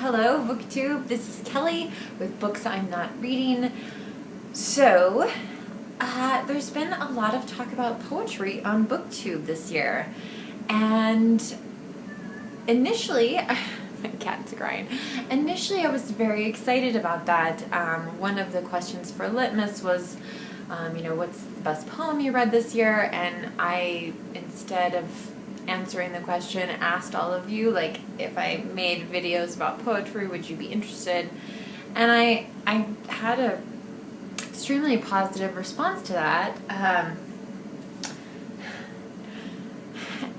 Hello, Booktube. This is Kelly with Books I'm Not Reading. So, there's been a lot of talk about poetry on Booktube this year. And initially, my cat's crying. Initially, I was very excited about that. One of the questions for Litmus was, what's the best poem you read this year? And I, instead of answering the question, asked all of you, like, if I made videos about poetry, would you be interested? And I had a extremely positive response to that.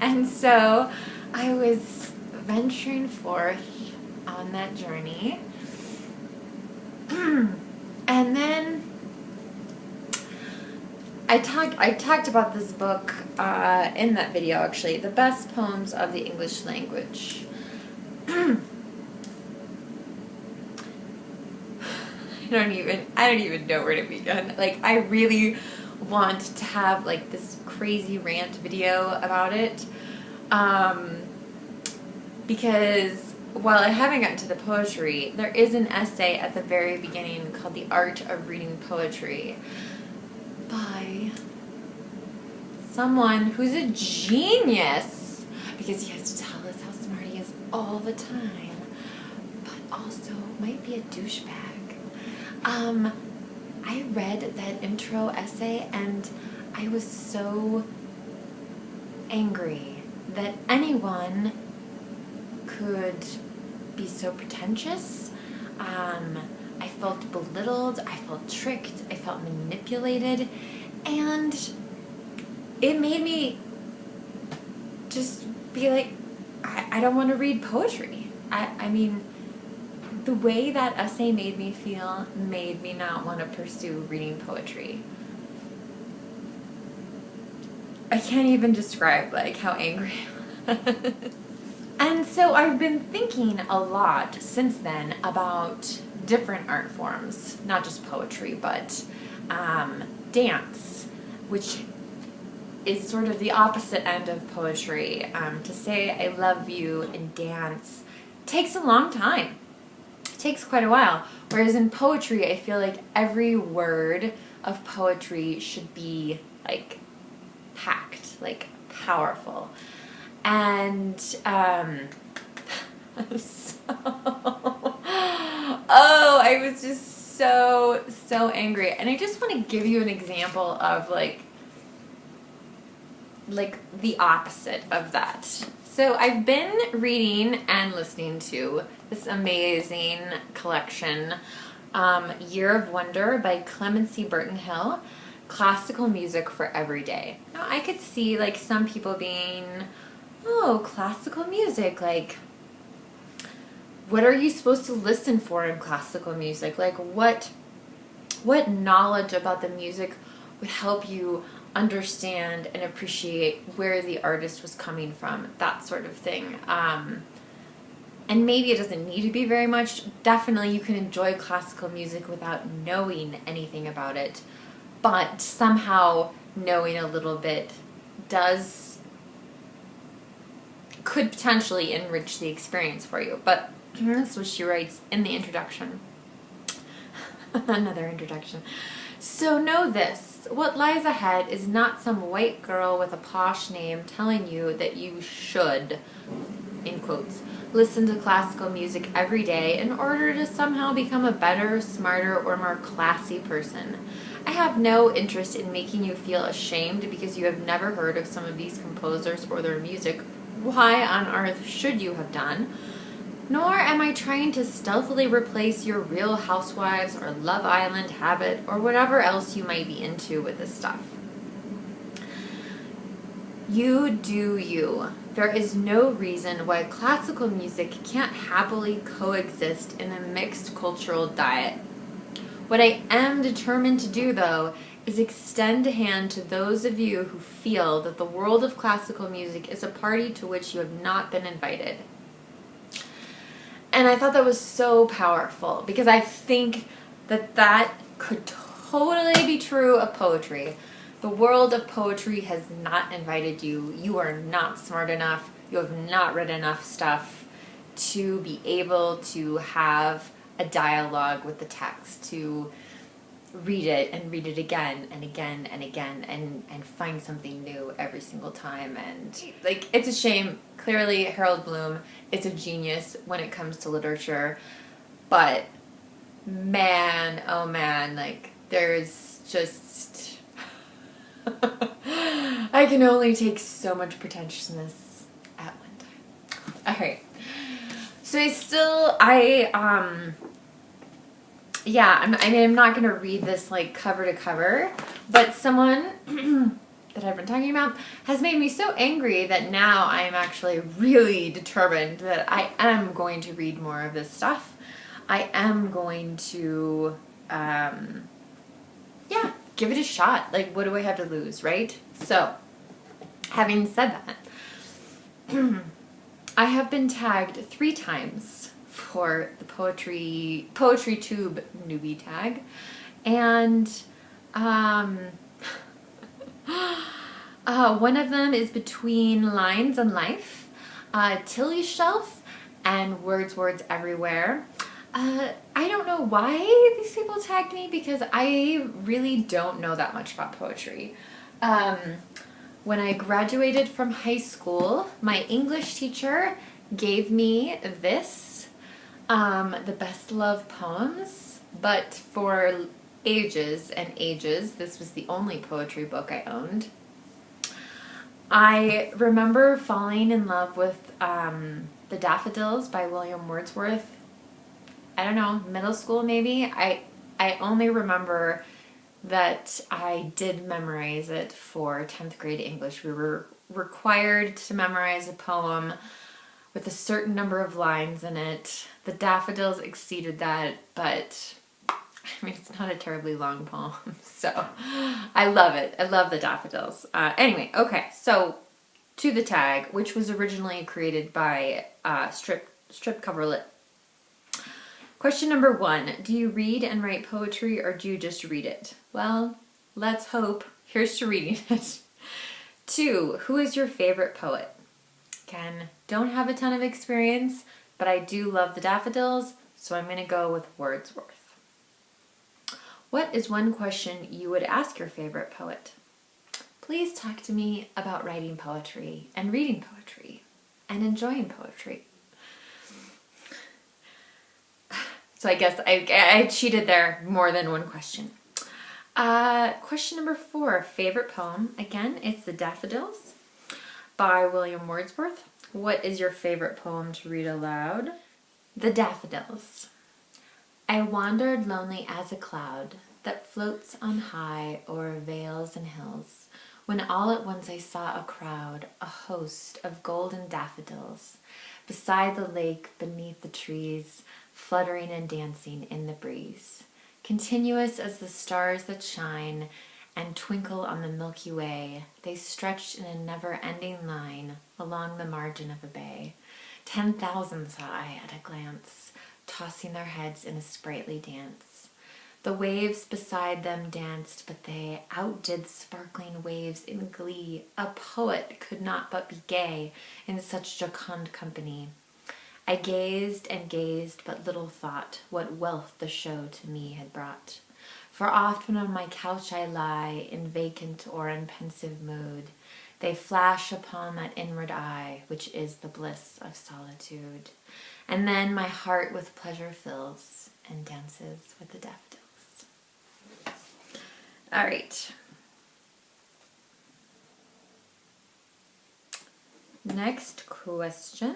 And so I was venturing forth on that journey. And then I talked about this book in that video, actually, The Best Poems of the English Language. I don't even know where to begin. Like, I really want to have like this crazy rant video about it, because while I haven't gotten to the poetry, there is an essay at the very beginning called The Art of Reading Poetry by someone who's a genius, because he has to tell us how smart he is all the time, but also might be a douchebag. I read that intro essay and I was so angry that anyone could be so pretentious. I felt belittled, I felt tricked, I felt manipulated, and it made me just be like, I don't want to read poetry. I mean, the way that essay made me feel made me not want to pursue reading poetry. I can't even describe like how angry I was. And so I've been thinking a lot since then about different art forms, not just poetry, but dance, which is sort of the opposite end of poetry. To say I love you in dance takes a long time. It takes quite a while. Whereas in poetry, I feel like every word of poetry should be like packed, like powerful. And I was just so angry. And I just want to give you an example of like the opposite of that. So I've been reading and listening to this amazing collection, Year of Wonder by Clemency Burton Hill, Classical Music for Every Day. Now I could see like some people being, oh, classical music, like what are you supposed to listen for in classical music? Like what knowledge about the music would help you understand and appreciate where the artist was coming from, that sort of thing. And maybe it doesn't need to be very much. Definitely you can enjoy classical music without knowing anything about it, but somehow knowing a little bit could potentially enrich the experience for you. But that's what she writes in the introduction. Another introduction. So know this, what lies ahead is not some white girl with a posh name telling you that you should, in quotes, listen to classical music every day in order to somehow become a better, smarter, or more classy person. I have no interest in making you feel ashamed because you have never heard of some of these composers or their music. Why on earth should you have done? Nor am I trying to stealthily replace your Real Housewives or Love Island habit or whatever else you might be into with this stuff. You do you. There is no reason why classical music can't happily coexist in a mixed cultural diet. What I am determined to do, though, is extend a hand to those of you who feel that the world of classical music is a party to which you have not been invited. And I thought that was so powerful because I think that could totally be true of poetry. The world of poetry has not invited you. You are not smart enough. You have not read enough stuff to be able to have a dialogue with the text, to read it and read it again and again and again and find something new every single time. And like, it's a shame. Clearly Harold Bloom is a genius when it comes to literature, but man, oh man, like there's just I can only take so much pretentiousness at one time. All right. So I'm not going to read this like cover to cover, but someone that I've been talking about has made me so angry that now I am actually really determined that I am going to read more of this stuff. I am going to, give it a shot. Like, what do I have to lose, right? So, having said that, I have been tagged 3 times for the Poetrytube Newbie tag, and one of them is Between Lines and Life, Tilly Shelf, and Words Everywhere. I don't know why these people tagged me, because I really don't know that much about poetry. When I graduated from high school, my English teacher gave me this, the Best Love Poems, but for ages and ages. This was the only poetry book I owned. I remember falling in love with The Daffodils by William Wordsworth. I don't know, middle school maybe. I only remember that I did memorize it for 10th grade English. We were required to memorize a poem with a certain number of lines in it. The Daffodils exceeded that, but I mean, it's not a terribly long poem, so I love it. I love the Daffodils. Anyway, okay, so to the tag, which was originally created by Strip Cover Lit. Question number 1, do you read and write poetry, or do you just read it? Well, let's hope. Here's to reading it. 2, who is your favorite poet? Again, don't have a ton of experience, but I do love the Daffodils, so I'm going to go with Wordsworth. What is one question you would ask your favorite poet? Please talk to me about writing poetry and reading poetry and enjoying poetry. So I guess I cheated there, more than one question. Question number 4, favorite poem. Again, it's The Daffodils by William Wordsworth. What is your favorite poem to read aloud? The Daffodils. I wandered lonely as a cloud that floats on high o'er vales and hills, when all at once I saw a crowd, a host of golden daffodils, beside the lake, beneath the trees, fluttering and dancing in the breeze, continuous as the stars that shine and twinkle on the Milky Way. They stretched in a never-ending line along the margin of a bay. 10,000 saw I at a glance, tossing their heads in a sprightly dance. The waves beside them danced, but they outdid the sparkling waves in glee. A poet could not but be gay in such jocund company. I gazed and gazed, but little thought what wealth the show to me had brought. For oft when on my couch I lie, in vacant or in pensive mood, they flash upon that inward eye, which is the bliss of solitude. And then my heart with pleasure fills, and dances with the daffodils. All right. Next question.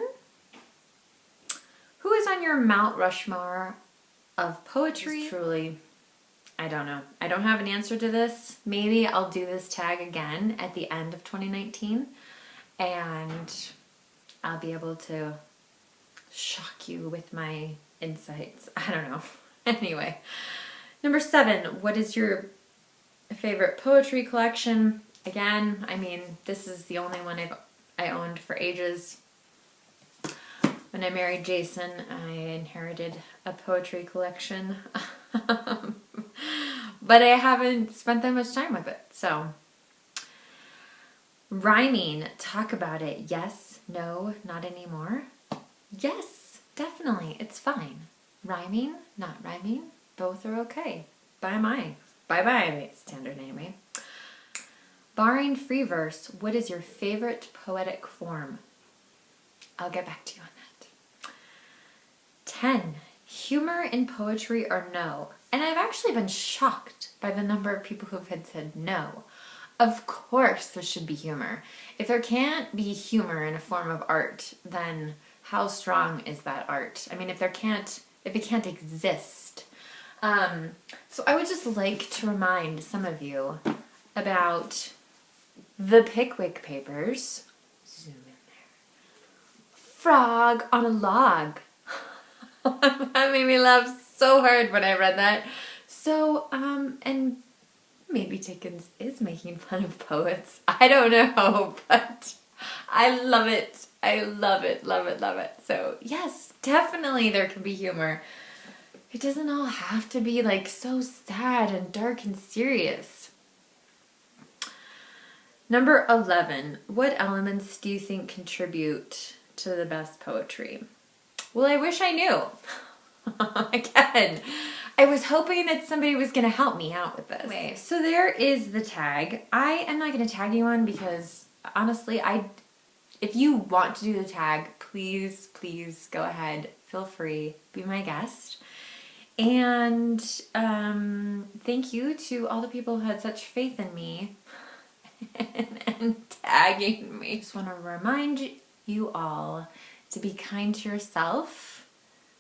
Who is on your Mount Rushmore of poetry? Truly, I don't know. I don't have an answer to this. Maybe I'll do this tag again at the end of 2019, and I'll be able to shock you with my insights. I don't know. Anyway, number 7, what is your favorite poetry collection? Again, I mean, this is the only one I owned for ages. When I married Jason, I inherited a poetry collection, but I haven't spent that much time with it, so. Rhyming, talk about it. Yes, no, not anymore. Yes, Definitely, it's fine. Rhyming, not rhyming, both are okay. Bye-bye, standard Amy. Barring free verse, what is your favorite poetic form? I'll get back to you on that. 10. Humor in poetry or no? And I've actually been shocked by the number of people who have said no. Of course there should be humor. If there can't be humor in a form of art, then how strong is that art? I mean, if it can't exist. So I would just like to remind some of you about the Pickwick Papers. Zoom in there. Frog on a log. That made me laugh so hard when I read that. So, and maybe Dickens is making fun of poets. I don't know, but I love it. I love it, love it, love it. So, yes, definitely there can be humor. It doesn't all have to be like so sad and dark and serious. Number 11, what elements do you think contribute to the best poetry? Well, I wish I knew. Again, I was hoping that somebody was going to help me out with this. Okay, so there is the tag. I am not going to tag you on because honestly, if you want to do the tag, please go ahead. Feel free. Be my guest. And thank you to all the people who had such faith in me and tagging me. Just want to remind you all to be kind to yourself,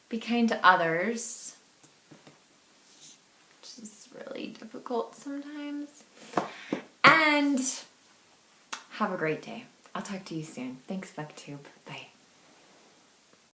be kind to others, which is really difficult sometimes, and have a great day. I'll talk to you soon. Thanks, Booktube. Bye.